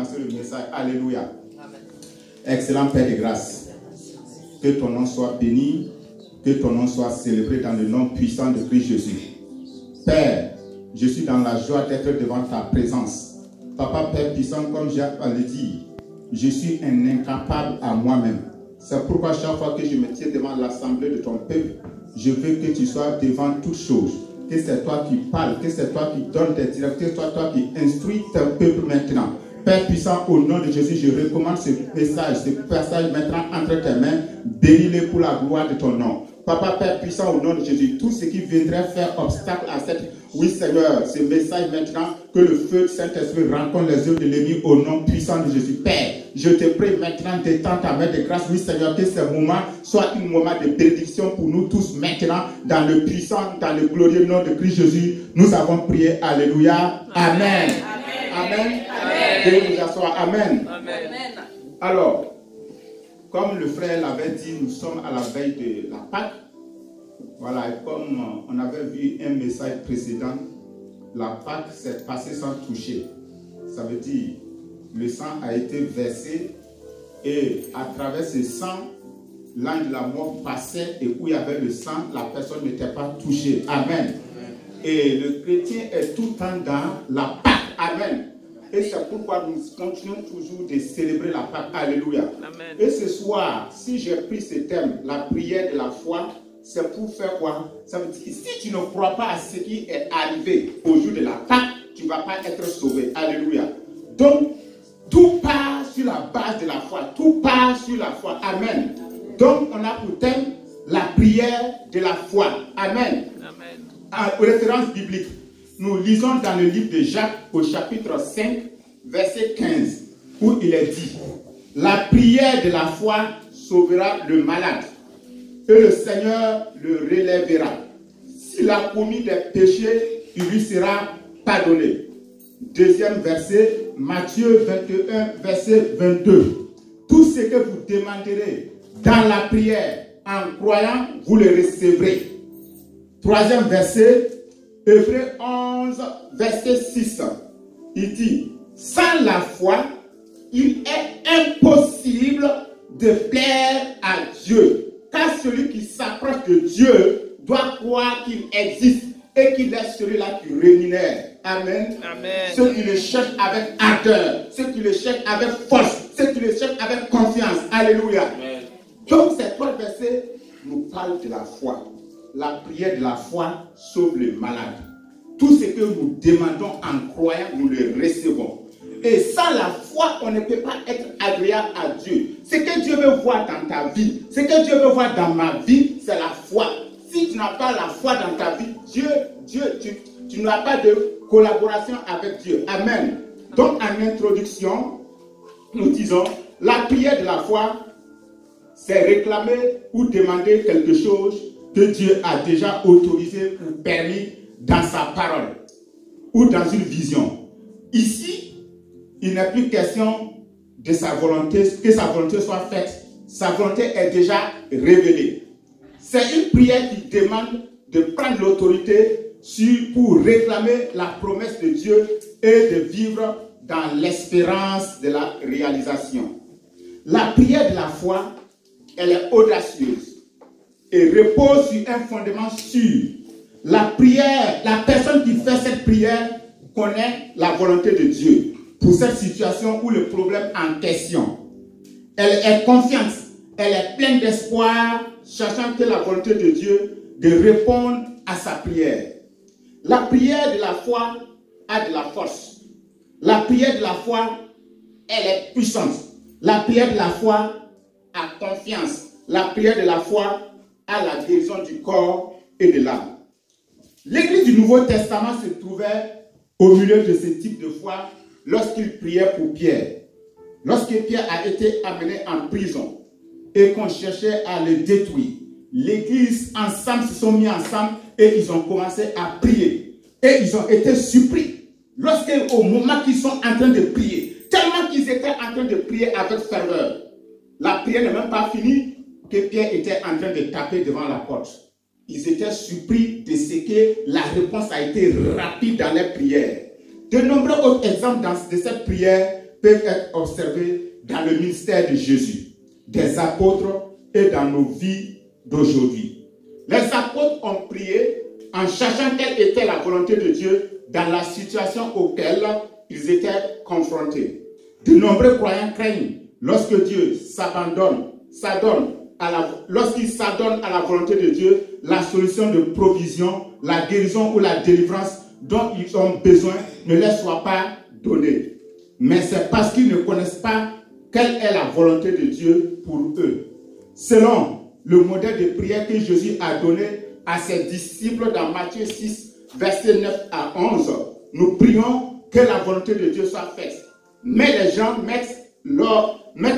commencer le message. Alléluia. Excellent Père de grâce. Que ton nom soit béni, que ton nom soit célébré dans le nom puissant de Christ Jésus. Père, je suis dans la joie d'être devant ta présence. Papa, Père puissant, comme j'ai à le dire, je suis un incapable à moi-même. C'est pourquoi chaque fois que je me tiens devant l'assemblée de ton peuple, je veux que tu sois devant toutes choses. Que c'est toi qui parles, que c'est toi qui donnes des directives, que c'est toi qui instruis ton peuple maintenant. Père puissant, au nom de Jésus, je recommande ce message, ce passage maintenant entre tes mains. Bénis-le pour la gloire de ton nom. Papa, Père puissant, au nom de Jésus, tout ce qui viendrait faire obstacle à cette, oui Seigneur, ce message maintenant, que le feu du Saint-Esprit rencontre les œuvres de l'ennemi au nom puissant de Jésus. Père, je te prie maintenant d'étends ta main de grâce, oui Seigneur, que ce moment soit un moment de bénédiction pour nous tous maintenant, dans le puissant, dans le glorieux nom de Christ Jésus. Nous avons prié. Alléluia. Amen. Amen. Amen. Nous asseoir. Amen. Amen. Alors, comme le frère l'avait dit, nous sommes à la veille de la Pâque. Voilà, et comme on avait vu un message précédent, la Pâque s'est passée sans toucher. Ça veut dire, le sang a été versé et à travers ce sang, l'ange de la mort passait et où il y avait le sang, la personne n'était pas touchée. Amen. Et le chrétien est tout le temps dans la Pâque. Amen. Et c'est pourquoi nous continuons toujours de célébrer la Pâque. Alléluia. Amen. Et ce soir, si j'ai pris ce thème, la prière de la foi, c'est pour faire quoi? Ça veut dire que si tu ne crois pas à ce qui est arrivé au jour de la Pâque, tu ne vas pas être sauvé. Alléluia. Donc, tout part sur la base de la foi. Tout part sur la foi. Amen. Donc, on a pour thème la prière de la foi. Amen. Amen. En référence biblique, nous lisons dans le livre de Jacques au chapitre 5, verset 15, où il est dit: la prière de la foi sauvera le malade, et le Seigneur le relèvera. S'il a commis des péchés, il lui sera pardonné. Deuxième verset, Matthieu 21, verset 22. Tout ce que vous demanderez dans la prière, en croyant, vous le recevrez. Troisième verset, Hébreux 11, verset 6. Il dit: sans la foi, il est impossible de plaire à Dieu. Car celui qui s'approche de Dieu doit croire qu'il existe et qu'il est celui-là qui rémunère. Amen. Amen. Ceux qui le cherchent avec ardeur, ceux qui le cherchent avec force, ceux qui le cherchent avec confiance. Alléluia. Amen. Donc ces trois versets nous parlent de la foi. La prière de la foi sauve le malade. Tout ce que nous demandons en croyant, nous le recevons. Et sans la foi, on ne peut pas être agréable à Dieu. Ce que Dieu veut voir dans ta vie, ce que Dieu veut voir dans ma vie, c'est la foi. Si tu n'as pas la foi dans ta vie, tu n'as pas de collaboration avec Dieu. Amen. Donc, en introduction, nous disons, la prière de la foi, c'est réclamer ou demander quelque chose que Dieu a déjà autorisé ou permis dans sa parole ou dans une vision. Ici, il n'est plus question de sa volonté, que sa volonté soit faite. Sa volonté est déjà révélée. C'est une prière qui demande de prendre l'autorité pour réclamer la promesse de Dieu et de vivre dans l'espérance de la réalisation. La prière de la foi, elle est audacieuse et repose sur un fondement sûr. La prière, la personne qui fait cette prière connaît la volonté de Dieu pour cette situation ou le problème en question. Elle est confiante, elle est pleine d'espoir, cherchant que la volonté de Dieu de répondre à sa prière. La prière de la foi a de la force. La prière de la foi, elle est puissante. La prière de la foi a confiance. La prière de la foi a la guérison du corps et de l'âme. L'église du Nouveau Testament se trouvait au milieu de ce type de foi lorsqu'il priait pour Pierre. Lorsque Pierre a été amené en prison et qu'on cherchait à le détruire, l'église ensemble se sont mis ensemble et ils ont commencé à prier. Et ils ont été surpris lorsqu'au moment qu'ils sont en train de prier, tellement qu'ils étaient en train de prier avec ferveur. La prière n'est même pas finie que Pierre était en train de taper devant la porte. Ils étaient surpris de ce que la réponse a été rapide dans les prières. De nombreux autres exemples de cette prière peuvent être observées dans le ministère de Jésus, des apôtres et dans nos vies d'aujourd'hui. Les apôtres ont prié en cherchant quelle était la volonté de Dieu dans la situation auquel ils étaient confrontés. De nombreux croyants craignent lorsque Dieu lorsqu'ils s'adonnent à la volonté de Dieu, la solution de provision, la guérison ou la délivrance dont ils ont besoin ne leur soit pas donnée. Mais c'est parce qu'ils ne connaissent pas quelle est la volonté de Dieu pour eux. Selon le modèle de prière que Jésus a donné à ses disciples dans Matthieu 6, versets 9 à 11, nous prions que la volonté de Dieu soit faite. Mais les gens mettent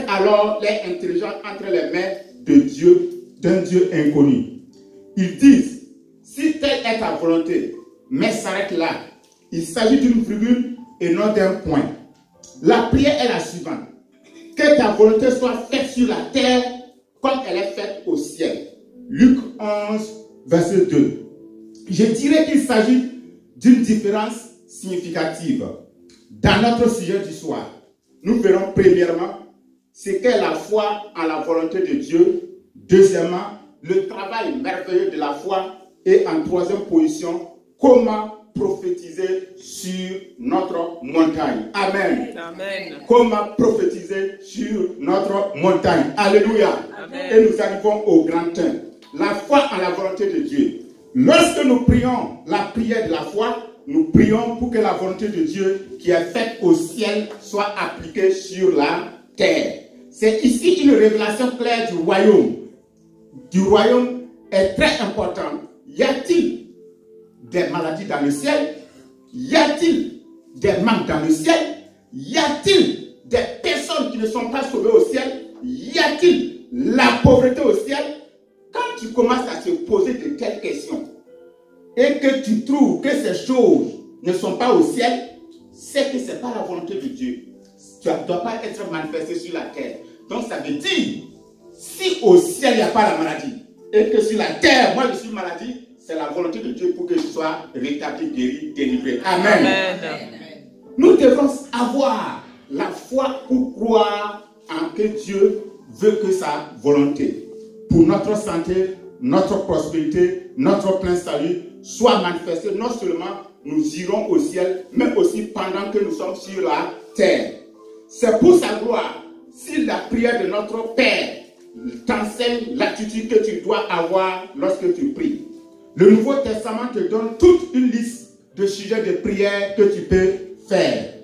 alors leur intelligence entre les mains de Dieu, d'un Dieu inconnu. Ils disent, si telle est ta volonté, mais s'arrête là. Il s'agit d'une virgule et non d'un point. La prière est la suivante. Que ta volonté soit faite sur la terre comme elle est faite au ciel. Luc 11, verset 2. Je dirais qu'il s'agit d'une différence significative. Dans notre sujet du soir, nous verrons premièrement ce qu'est la foi en la volonté de Dieu. Deuxièmement, le travail merveilleux de la foi. Et en troisième position, comment prophétiser sur notre montagne. Amen. Amen. Comment prophétiser sur notre montagne. Alléluia. Amen. Et nous arrivons au grand 1. La foi en la volonté de Dieu. Lorsque nous prions la prière de la foi, nous prions pour que la volonté de Dieu qui est faite au ciel soit appliquée sur la terre. C'est ici une révélation claire du royaume. Du royaume est très importante. Y a-t-il des maladies dans le ciel? Y a-t-il des manques dans le ciel? Y a-t-il des personnes qui ne sont pas sauvées au ciel? Y a-t-il la pauvreté au ciel? Quand tu commences à te poser de telles questions et que tu trouves que ces choses ne sont pas au ciel, c'est que ce n'est pas la volonté de Dieu. Tu ne dois pas être manifesté sur la terre. Donc ça veut dire, si au ciel il n'y a pas la maladie et que sur la terre, moi je suis maladie, c'est la volonté de Dieu pour que je sois rétabli, guéri, délivré. Amen. Amen. Nous devons avoir la foi pour croire en que Dieu veut que sa volonté pour notre santé, notre prospérité, notre plein salut soit manifestée. Non seulement nous irons au ciel, mais aussi pendant que nous sommes sur la terre. C'est pour sa gloire. Si la prière de notre Père t'enseigne l'attitude que tu dois avoir lorsque tu pries. Le Nouveau Testament te donne toute une liste de sujets de prière que tu peux faire.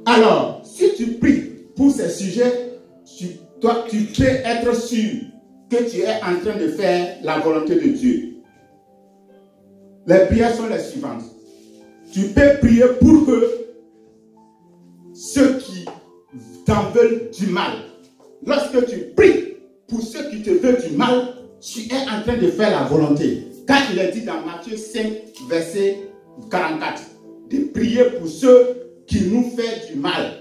Alors, si tu pries pour ces sujets, tu peux être sûr que tu es en train de faire la volonté de Dieu. Les prières sont les suivantes. Tu peux prier pour que ceux qui t'en veulent du mal. Lorsque tu pries pour ceux qui te veulent du mal, tu es en train de faire la volonté. Car il est dit dans Matthieu 5, verset 44, de prier pour ceux qui nous font du mal.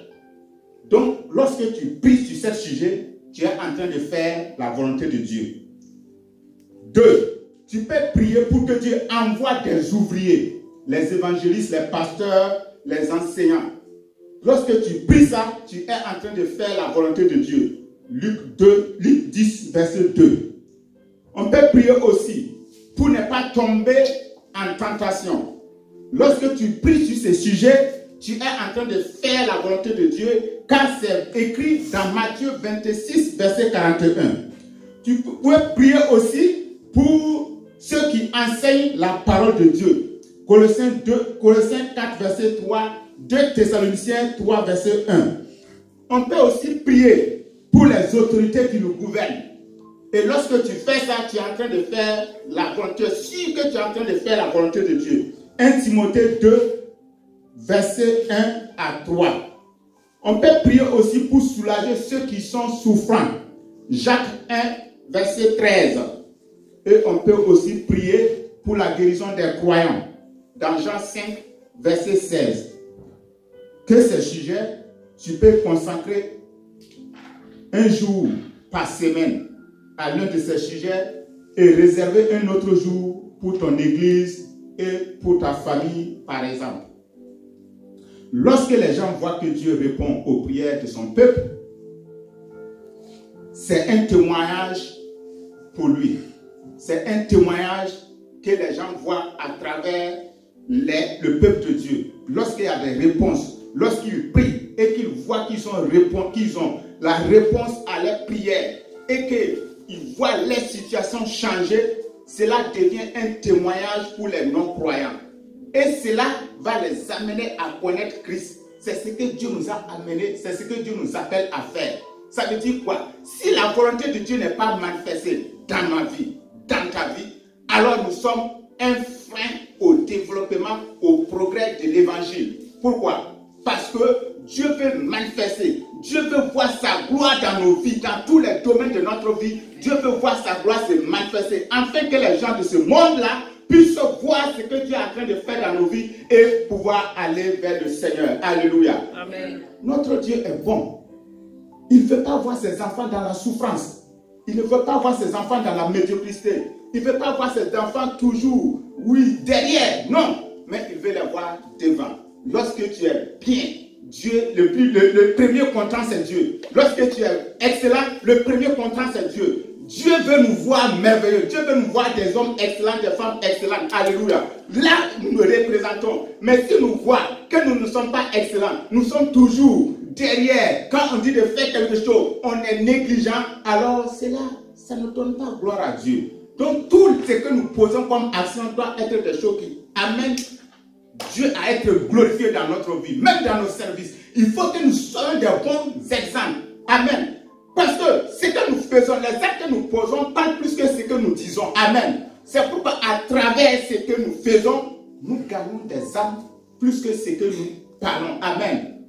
Donc, lorsque tu pries sur ce sujet, tu es en train de faire la volonté de Dieu. 2. Tu peux prier pour que Dieu envoie des ouvriers, les évangélistes, les pasteurs, les enseignants. Lorsque tu pries ça, tu es en train de faire la volonté de Dieu. Luc 10, verset 2. On peut prier aussi pour ne pas tomber en tentation. Lorsque tu pries sur ces sujets, tu es en train de faire la volonté de Dieu, car c'est écrit dans Matthieu 26, verset 41. Tu peux prier aussi pour ceux qui enseignent la parole de Dieu. Colossiens 4, verset 3, 2 Thessaloniciens 3, verset 1. On peut aussi prier pour les autorités qui nous gouvernent. Et lorsque tu fais ça, tu es en train de faire la volonté. Si que tu es en train de faire la volonté de Dieu. 1 Timothée 2, verset 1 à 3. On peut prier aussi pour soulager ceux qui sont souffrants. Jacques 1, verset 13. Et on peut aussi prier pour la guérison des croyants. Dans Jean 5, verset 16. Que ces sujets, tu peux consacrer un jour par semaine à l'un de ces sujets et réserver un autre jour pour ton église et pour ta famille, par exemple. lorsque les gens voient que Dieu répond aux prières de son peuple, c'est un témoignage pour lui. C'est un témoignage que les gens voient à travers le peuple de Dieu. Lorsqu'il y a des réponses, lorsqu'ils prient et qu'ils voient qu'ils ont la réponse à leurs prières et qu'ils voient leur situation changer, cela devient un témoignage pour les non-croyants. Et cela va les amener à connaître Christ. C'est ce que Dieu nous a amené, c'est ce que Dieu nous appelle à faire. Ça veut dire quoi? Si la volonté de Dieu n'est pas manifestée dans ma vie, dans ta vie, alors nous sommes un frein au développement, au progrès de l'évangile. Pourquoi? Parce que Dieu veut manifester, Dieu veut voir sa gloire dans nos vies, dans tous les domaines de notre vie. Dieu veut voir sa gloire se manifester, afin que les gens de ce monde-là puissent voir ce que Dieu est en train de faire dans nos vies et pouvoir aller vers le Seigneur. Alléluia. Amen. Notre Dieu est bon. Il ne veut pas voir ses enfants dans la souffrance. Il ne veut pas voir ses enfants dans la médiocrité. Il ne veut pas voir ses enfants toujours, oui, derrière. Non, mais il veut les voir devant. Lorsque tu es bien, Dieu, le premier content, c'est Dieu. Lorsque tu es excellent, le premier content, c'est Dieu. Dieu veut nous voir merveilleux. Dieu veut nous voir des hommes excellents, des femmes excellentes. Alléluia. Là, nous nous représentons. Mais si nous voyons que nous ne sommes pas excellents, nous sommes toujours derrière. Quand on dit de faire quelque chose, on est négligent. Alors, cela, ça ne donne pas gloire à Dieu. Donc, tout ce que nous posons comme action doit être des choses qui amènent Dieu à être glorifié dans notre vie, même dans nos services. Il faut que nous soyons des bons exemples. Amen. Parce que ce que nous faisons, les actes que nous posons, parlent plus que ce que nous disons. Amen. C'est pourquoi à travers ce que nous faisons, nous gagnons des âmes plus que ce que nous parlons. Amen.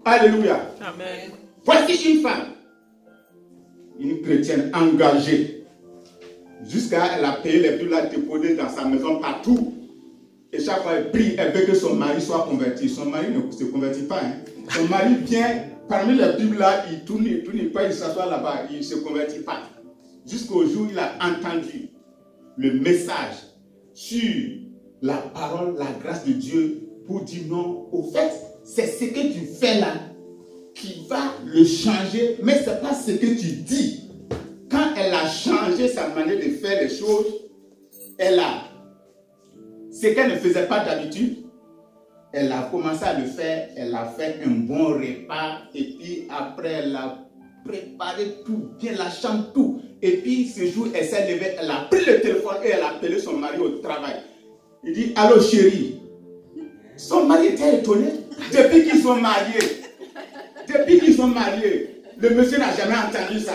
Alléluia. Amen. Voici une femme, une chrétienne engagée. Jusqu'à elle a payé les Bibles, a déposé dans sa maison partout. Et chaque fois elle prie, elle veut que son mari soit converti. Son mari ne se convertit pas. Hein. Son mari vient, parmi les Bibles là, il tourne, pas, il s'assoit là-bas, il ne se convertit pas. Jusqu'au jour où il a entendu le message sur la parole, la grâce de Dieu, pour dire non, au fait, c'est ce que tu fais là qui va le changer, mais ce n'est pas ce que tu dis. Quand elle a changé sa manière de faire les choses, ce qu'elle ne faisait pas d'habitude, elle a commencé à le faire, elle a fait un bon repas, et puis après elle a préparé tout, bien la chambre, tout. Et puis ce jour, elle s'est levée, elle a pris le téléphone et elle a appelé son mari au travail. Il dit, allô chérie. Son mari était étonné. Depuis qu'ils sont mariés, le monsieur n'a jamais entendu ça.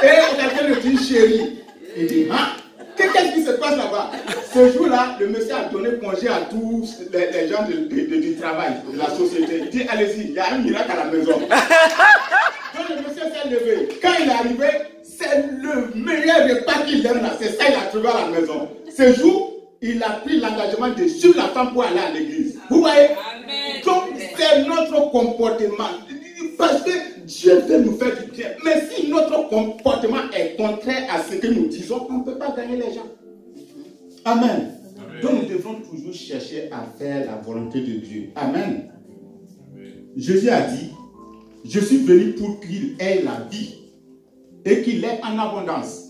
Et quelqu'un lui dit chérie. Il dit, hein? Qu'est-ce qui se passe là-bas? Ce jour-là, le monsieur a donné congé à tous les gens du travail, de la société. Il dit, allez-y, il y a un miracle à la maison. Donc le monsieur s'est levé. Quand il est arrivé, c'est le meilleur repas qu'il aime là. C'est ça qu'il a trouvé à la maison. Ce jour, il a pris l'engagement de suivre la femme pour aller à l'église. Vous voyez? Amen. Donc c'est notre comportement. Parce que Dieu veut nous faire du bien. Mais si notre comportement est contraire à ce que nous disons, on ne peut pas gagner les gens. Amen. Amen. Donc nous devons toujours chercher à faire la volonté de Dieu. Amen. Amen. Jésus a dit, je suis venu pour qu'il ait la vie et qu'il ait en abondance.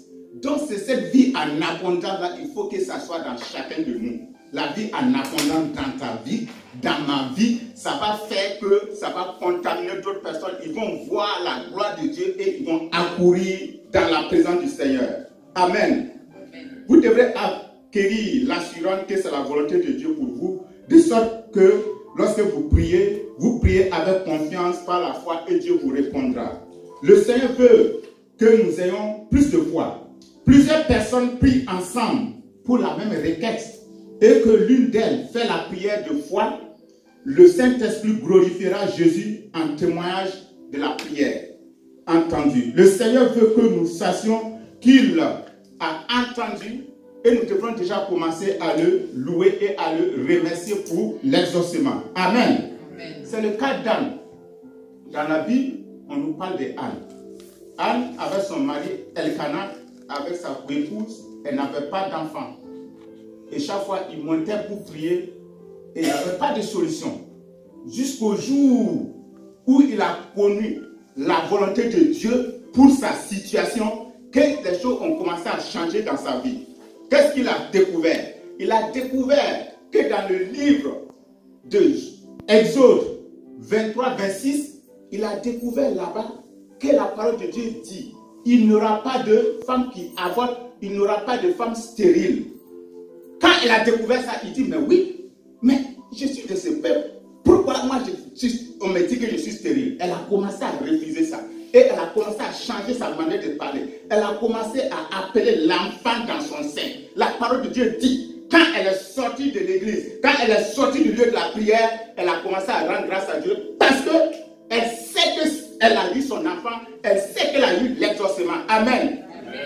Donc c'est cette vie en abondance là, il faut que ça soit dans chacun de nous. La vie en abondance dans ta vie, dans ma vie, ça va faire que ça va contaminer d'autres personnes. Ils vont voir la gloire de Dieu et ils vont accourir dans la présence du Seigneur. Amen. Amen. Vous devrez acquérir l'assurance que c'est la volonté de Dieu pour vous, de sorte que lorsque vous priez avec confiance par la foi et Dieu vous répondra. Le Seigneur veut que nous ayons plus de foi. Plusieurs personnes prient ensemble pour la même requête et que l'une d'elles fait la prière de foi, le Saint-Esprit glorifiera Jésus en témoignage de la prière entendue. Le Seigneur veut que nous sachions qu'il a entendu et nous devrons déjà commencer à le louer et à le remercier pour l'exaucement. Amen. Amen. C'est le cas d'Anne. Dans la Bible, on nous parle d'Anne. Anne, avec son mari Elkanah, avec sa épouse, elle n'avait pas d'enfant. Et chaque fois, il montait pour prier et il n'y avait pas de solution. jusqu'au jour où il a connu la volonté de Dieu pour sa situation, que les choses ont commencé à changer dans sa vie. Qu'est-ce qu'il a découvert? Il a découvert que dans le livre de Exode 23, 26, il a découvert là-bas que la parole de Dieu dit, il n'y aura pas de femme qui avorte, il n'y aura pas de femme stérile. Quand il a découvert ça, il dit, mais oui, mais je suis de ce peuple. Pourquoi moi, on me dit que je suis stérile? Elle a commencé à refuser ça. Et elle a commencé à changer sa manière de parler. Elle a commencé à appeler l'enfant dans son sein. La parole de Dieu dit, quand elle est sortie de l'église, quand elle est sortie du lieu de la prière, elle a commencé à rendre grâce à Dieu parce qu'elle sait qu'elle a eu son enfant, elle sait qu'elle a eu l'exaucement. Amen.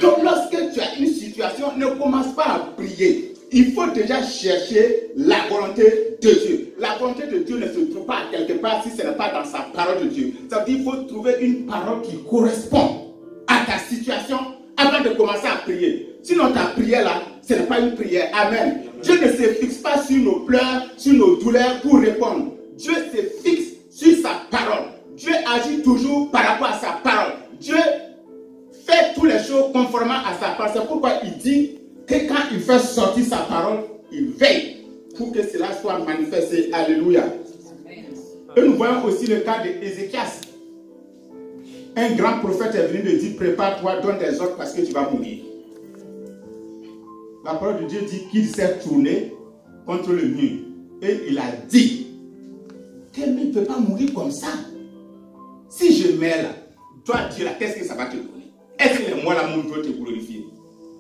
Donc lorsque tu as une situation, ne commence pas à prier. Il faut déjà chercher la volonté de Dieu. La volonté de Dieu ne se trouve pas quelque part si ce n'est pas dans sa parole de Dieu. Ça veut dire qu'il faut trouver une parole qui correspond à ta situation avant de commencer à prier. Sinon ta prière là, ce n'est pas une prière. Amen. Dieu ne se fixe pas sur nos pleurs, sur nos douleurs pour répondre. Dieu se fixe sur sa parole. Dieu agit toujours par rapport à sa parole. Dieu fait toutes les choses conformément à sa parole. C'est pourquoi il dit que quand il fait sortir sa parole, il veille pour que cela soit manifesté. Alléluia. Et nous voyons aussi le cas d'Ézéchias. Un grand prophète est venu lui dire, prépare-toi, donne des ordres parce que tu vas mourir. La parole de Dieu dit qu'il s'est tourné contre le mur. Et il a dit, quel ne peut pas mourir comme ça? Si je meurs là, toi Dieu là, qu'est-ce que ça va te donner? Est-ce que moi là, mon Dieu te glorifier?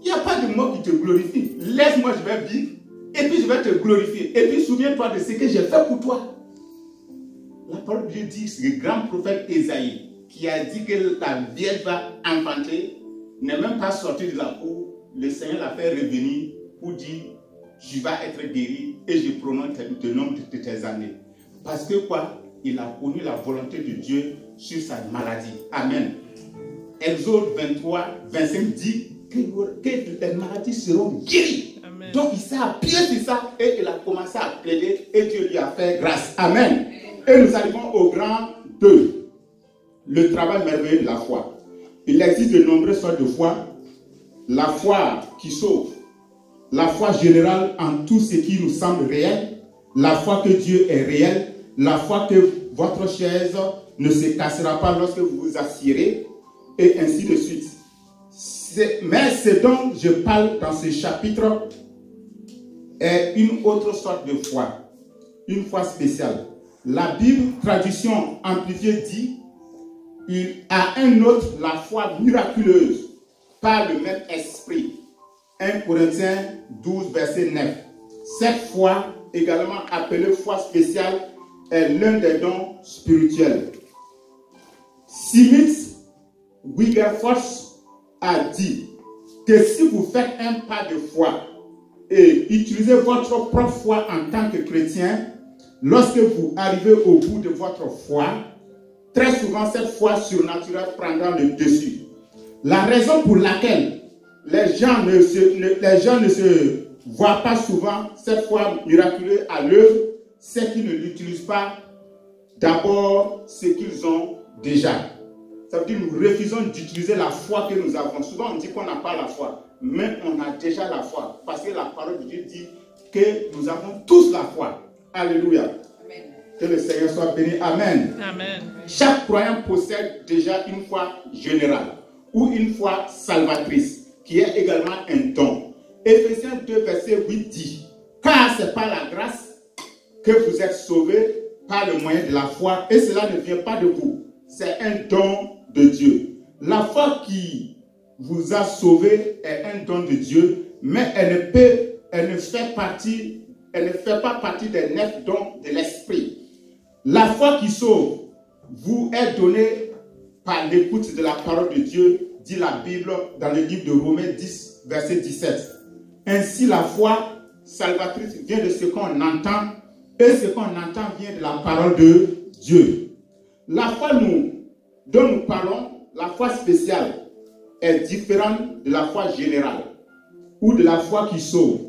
Il n'y a pas de mort qui te glorifie. Laisse-moi, je vais vivre. Et puis je vais te glorifier. Et puis souviens-toi de ce que j'ai fait pour toi. La parole de Dieu dit, c'est le grand prophète Ésaïe, qui a dit que la Vierge va enfanter, n'est même pas sorti de la cour. Le Seigneur l'a fait revenir pour dire, tu vas être guéri et je prononce le nombre de tes années. Parce que quoi? Il a connu la volonté de Dieu sur sa maladie. Amen. Exode 23, 25 dit que les maladies seront guéries. Amen. Donc il s'est appuyé sur ça et il a commencé à plaider et Dieu lui a fait grâce. Amen. Et nous arrivons au grand 2. Le travail merveilleux de la foi. Il existe de nombreuses sortes de foi. La foi qui sauve. La foi générale en tout ce qui nous semble réel. La foi que Dieu est réel. La foi que votre chaise ne se cassera pas lorsque vous vous assiérez. Et ainsi de suite. Mais ce dont je parle dans ce chapitre est une autre sorte de foi. Une foi spéciale. La Bible, traduction amplifiée, dit il a un autre la foi miraculeuse par le même esprit. 1 Corinthiens 12, verset 9. Cette foi, également appelée foi spéciale, est l'un des dons spirituels. Smith Wigglesworth a dit que si vous faites un pas de foi et utilisez votre propre foi en tant que chrétien, lorsque vous arrivez au bout de votre foi, très souvent cette foi surnaturelle prendra le dessus. La raison pour laquelle les gens ne se voient pas souvent cette foi miraculeuse à l'œuvre, c'est qu'ils ne l'utilisent pas d'abord ce qu'ils ont déjà. Ça veut dire que nous refusons d'utiliser la foi que nous avons. Souvent on dit qu'on n'a pas la foi, mais on a déjà la foi. Parce que la parole de Dieu dit que nous avons tous la foi. Alléluia. Amen. Que le Seigneur soit béni. Amen. Amen. Chaque croyant possède déjà une foi générale ou une foi salvatrice qui est également un don. Éphésiens 2, verset 8 dit, car c'est par la grâce que vous êtes sauvés par le moyen de la foi et cela ne vient pas de vous. C'est un don de Dieu. La foi qui vous a sauvé est un don de Dieu, mais elle ne fait pas partie des 9 dons de l'esprit. La foi qui sauve vous est donnée par l'écoute de la parole de Dieu, dit la Bible dans le livre de Romains 10, verset 17. Ainsi, la foi salvatrice vient de ce qu'on entend, et ce qu'on entend vient de la parole de Dieu. La foi dont nous parlons, la foi spéciale, est différente de la foi générale ou de la foi qui sauve.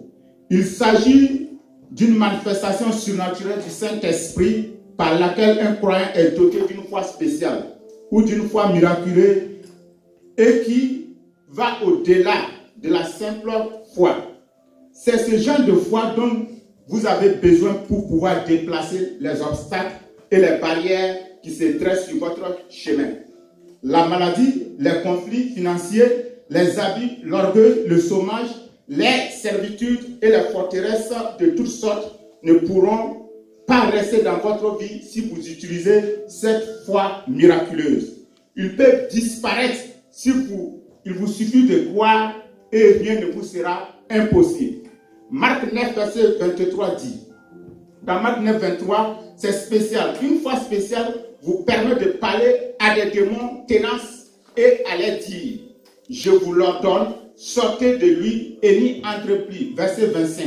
Il s'agit d'une manifestation surnaturelle du Saint-Esprit par laquelle un croyant est doté d'une foi spéciale ou d'une foi miraculeuse et qui va au-delà de la simple foi. C'est ce genre de foi dont vous avez besoin pour pouvoir déplacer les obstacles et les barrières qui se dressent sur votre chemin. La maladie, les conflits financiers, les abus, l'orgueil, le chômage, les servitudes et les forteresses de toutes sortes ne pourront pas rester dans votre vie si vous utilisez cette foi miraculeuse. Ils peuvent disparaître si il vous suffit de croire et rien ne vous sera impossible. Marc 9, verset 23 dit, dans Marc 9, 23, c'est spécial. Une foi spéciale vous permet de parler à des démons tenaces et à les dire, je vous l'ordonne, sortez de lui et n'y entrez plus. Verset 25.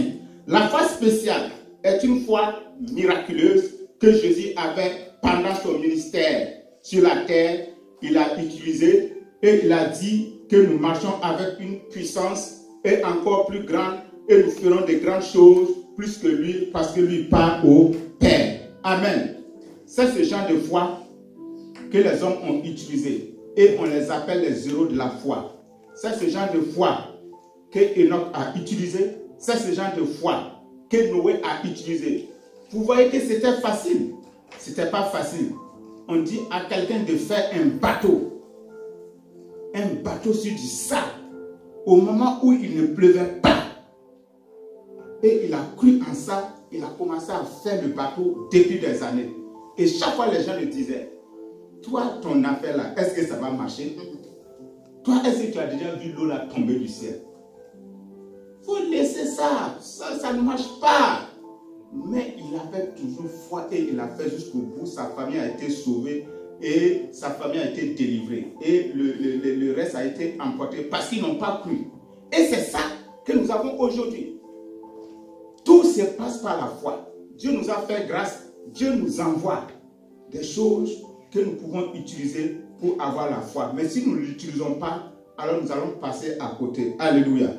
La foi spéciale est une foi miraculeuse que Jésus avait pendant son ministère sur la terre. Il a utilisé et il a dit que nous marchons avec une puissance et encore plus grande et nous ferons de grandes choses plus que lui parce que lui part au Père. Amen. C'est ce genre de foi que les hommes ont utilisé et on les appelle les héros de la foi. C'est ce genre de foi que Enoch a utilisé. C'est ce genre de foi que Noé a utilisé. Vous voyez que c'était facile. C'était pas facile. On dit à quelqu'un de faire un bateau sur du sable, au moment où il ne pleuvait pas. Et il a cru en ça, il a commencé à faire le bateau depuis des années. Et chaque fois, les gens lui disaient, toi, ton affaire là, est-ce que ça va marcher? Toi, est-ce que tu as déjà vu l'eau là tomber du ciel? Il faut laisser ça, ça ne marche pas. Mais il avait toujours foi et il a fait jusqu'au bout. Sa famille a été sauvée et sa famille a été délivrée. Et le reste a été emporté parce qu'ils n'ont pas cru. Et c'est ça que nous avons aujourd'hui. Tout se passe par la foi. Dieu nous a fait grâce. Dieu nous envoie des choses que nous pouvons utiliser pour avoir la foi. Mais si nous ne l'utilisons pas, alors nous allons passer à côté. Alléluia.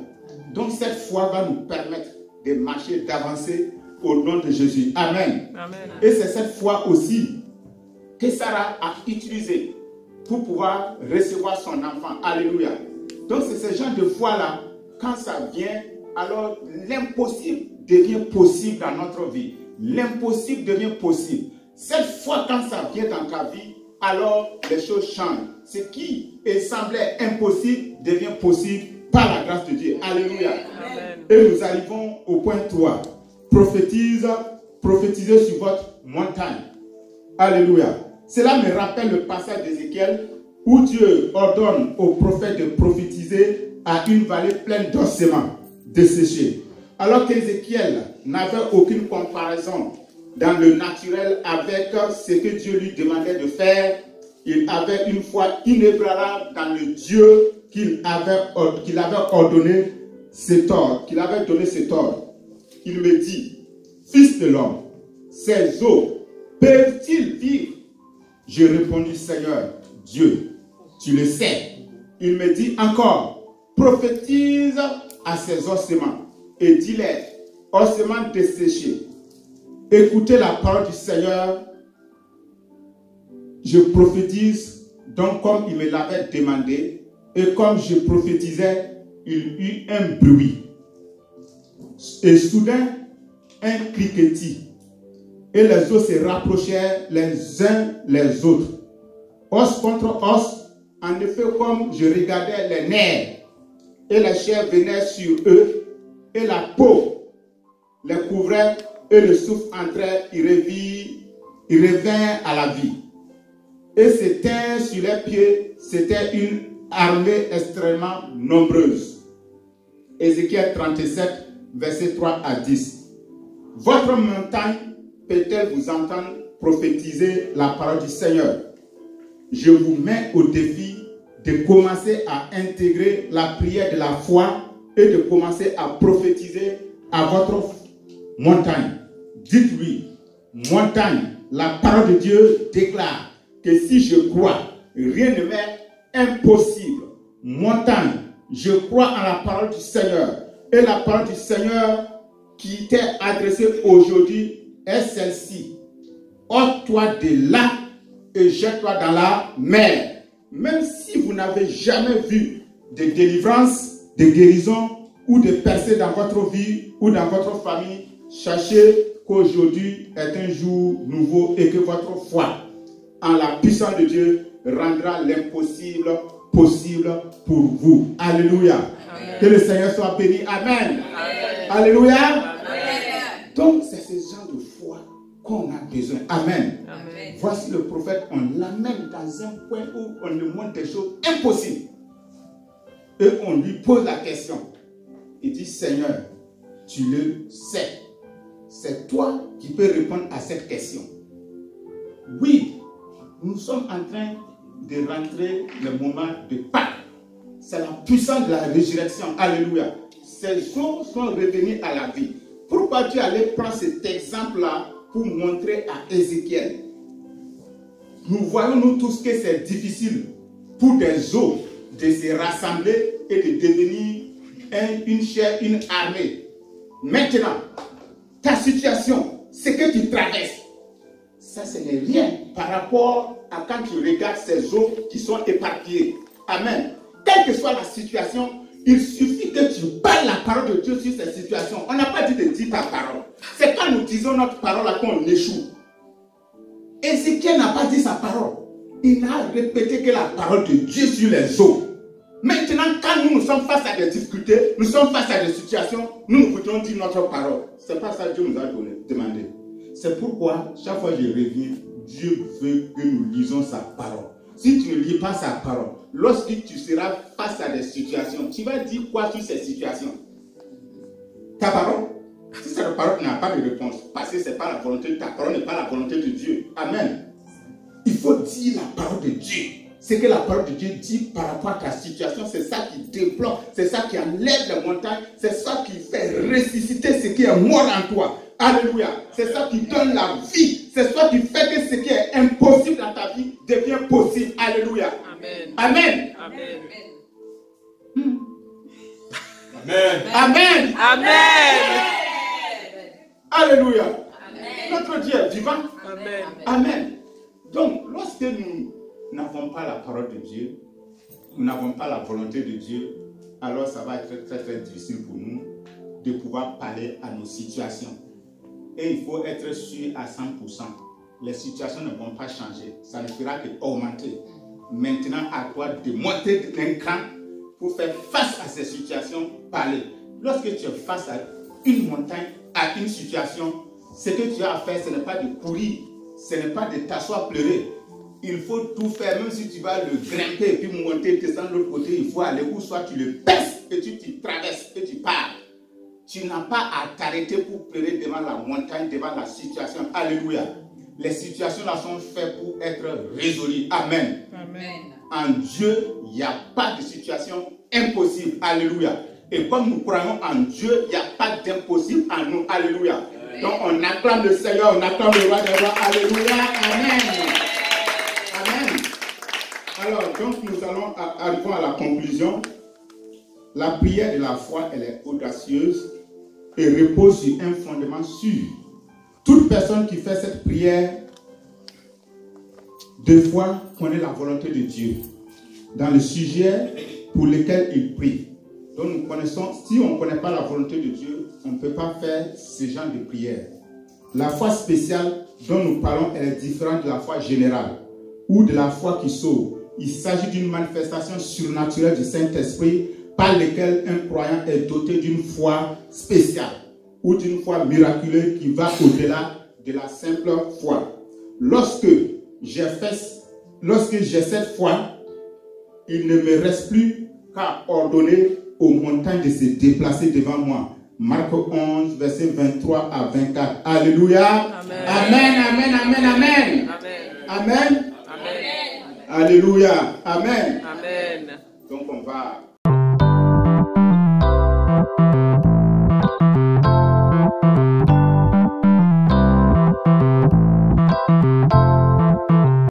Donc cette foi va nous permettre de marcher, d'avancer au nom de Jésus. Amen. Amen. Et c'est cette foi aussi que Sarah a utilisée pour pouvoir recevoir son enfant. Alléluia. Donc c'est ce genre de foi-là, quand ça vient, alors l'impossible devient possible dans notre vie. L'impossible devient possible. Cette foi, quand ça vient dans ta vie, alors les choses changent. Ce qui semblait impossible devient possible par la grâce de Dieu. Alléluia. Amen. Et nous arrivons au point 3. Prophétisez sur votre montagne. Alléluia. Cela me rappelle le passage d'Ézéchiel où Dieu ordonne aux prophètes de prophétiser à une vallée pleine d'ossements desséchés. Alors qu'Ézéchiel n'avait aucune comparaison dans le naturel avec ce que Dieu lui demandait de faire, il avait une foi inébranlable dans le Dieu qu'il avait ordonné cet ordre, qu'il avait donné cet ordre. Il me dit, fils de l'homme, ces eaux peuvent-ils vivre? Je répondis, Seigneur, Dieu, tu le sais. Il me dit encore, prophétise à ces ossements et dis-les, ossements desséchés, écoutez la parole du Seigneur. Je prophétise donc comme il me l'avait demandé et comme je prophétisais, il eut un bruit. Et soudain, un cliquetis. Et les os se rapprochèrent les uns les autres. Os contre os, en effet, comme je regardais les nerfs, et la chair venait sur eux, et la peau les couvrait, et le souffle entrait, il revint à la vie. Et c'était sur les pieds, c'était une armée extrêmement nombreuse. Ézéchiel 37, verset 3 à 10. Votre montagne peut-elle vous entendre prophétiser la parole du Seigneur? Je vous mets au défi de commencer à intégrer la prière de la foi et de commencer à prophétiser à votre montagne. Dites-lui, montagne, la parole de Dieu déclare que si je crois, rien ne m'est impossible. Montagne, je crois en la parole du Seigneur. Et la parole du Seigneur qui t'est adressée aujourd'hui est celle-ci. ôte-toi de là et jette-toi dans la mer. Même si vous n'avez jamais vu de délivrance, de guérison ou de percée dans votre vie ou dans votre famille, sachez qu'aujourd'hui est un jour nouveau et que votre foi en la puissance de Dieu rendra l'impossible possible pour vous. Alléluia. Amen. Que le Seigneur soit béni. Amen. Amen. Alléluia. Amen. Donc, c'est ce genre de foi qu'on a besoin. Amen. Amen. Voici le prophète, on l'amène dans un point où on lui montre des choses impossibles. Et on lui pose la question. Il dit, Seigneur, tu le sais. C'est toi qui peux répondre à cette question. Oui, nous sommes en train de rentrer le moment de Pâques. C'est la puissance de la résurrection. Alléluia. Ces jours sont revenus à la vie. Pourquoi Dieu allait prendre cet exemple-là pour montrer à Ézéchiel? Nous voyons nous tous que c'est difficile pour des os de se rassembler et de devenir une chair, une armée. Maintenant, ta situation, ce que tu traverses, ça ce n'est rien par rapport à quand tu regardes ces os qui sont éparpillés. Amen. Quelle que soit la situation, il suffit que tu parles la parole de Dieu sur cette situation. On n'a pas dit de dire ta parole. C'est quand nous disons notre parole là qu'on échoue. Ézéchiel n'a pas dit sa parole. Il n'a répété que la parole de Dieu sur les eaux. Maintenant, quand nous sommes face à des difficultés, nous sommes face à des situations, nous voudrons dire notre parole. Ce n'est pas ça que Dieu nous a demandé. C'est pourquoi, chaque fois que je reviens, Dieu veut que nous lisons sa parole. Si tu ne lis pas sa parole, lorsque tu seras face à des situations, tu vas dire quoi sur ces situations? Ta parole? Si cette parole n'a pas de réponse, parce que ce n'est pas la volonté de ta parole, n'est pas la volonté de Dieu. Amen. Il faut dire la parole de Dieu. Ce que la parole de Dieu dit par rapport à ta situation, c'est ça qui débloque, c'est ça qui enlève les montagnes, c'est ça qui fait ressusciter ce qui est mort en toi. Alléluia. C'est ça qui donne la vie. C'est ça qui fait que ce qui est impossible dans ta vie devient possible. Alléluia. Amen. Amen. Amen. Amen. Amen. Amen. Alléluia. Amen. Notre Dieu est vivant. Amen. Amen. Donc, lorsque nous n'avons pas la parole de Dieu, nous n'avons pas la volonté de Dieu, alors ça va être très très difficile pour nous de pouvoir parler à nos situations. Et il faut être sûr à 100%. Les situations ne vont pas changer. Ça ne fera qu'augmenter. Maintenant, à toi de monter d'un cran pour faire face à ces situations, parler. Lorsque tu es face à une montagne, à une situation, ce que tu as à faire, ce n'est pas de courir, ce n'est pas de t'asseoir pleurer. Il faut tout faire, même si tu vas le grimper et puis monter, descendre de l'autre côté, il faut aller où soit tu le baisses et tu traverses et tu pars. Tu n'as pas à t'arrêter pour pleurer devant la montagne, devant la situation. Alléluia. Les situations là sont faites pour être résolues. Amen. Amen. En Dieu, il n'y a pas de situation impossible. Alléluia. Et comme nous croyons en Dieu, il n'y a pas d'impossible en nous. Alléluia. Amen. Donc on acclame le Seigneur, on acclame le roi des rois. Alléluia. Amen. Amen. Alors, donc nous allons arriver à la conclusion. La prière de la foi, elle est audacieuse et repose sur un fondement sûr. Toute personne qui fait cette prière de foi connaît la volonté de Dieu dans le sujet pour lequel il prie. Donc nous connaissons, si on ne connaît pas la volonté de Dieu, on ne peut pas faire ce genre de prière. La foi spéciale dont nous parlons, elle est différente de la foi générale ou de la foi qui sauve. Il s'agit d'une manifestation surnaturelle du Saint-Esprit par lequel un croyant est doté d'une foi spéciale ou d'une foi miraculeuse qui va au-delà de la simple foi. Lorsque j'ai cette foi, il ne me reste plus qu'à ordonner aux montagnes de se déplacer devant moi. Marc 11, verset 23 à 24. Alléluia. Amen. Amen, amen, amen, amen. Amen. Amen. Alléluia. Amen. Amen. Donc on va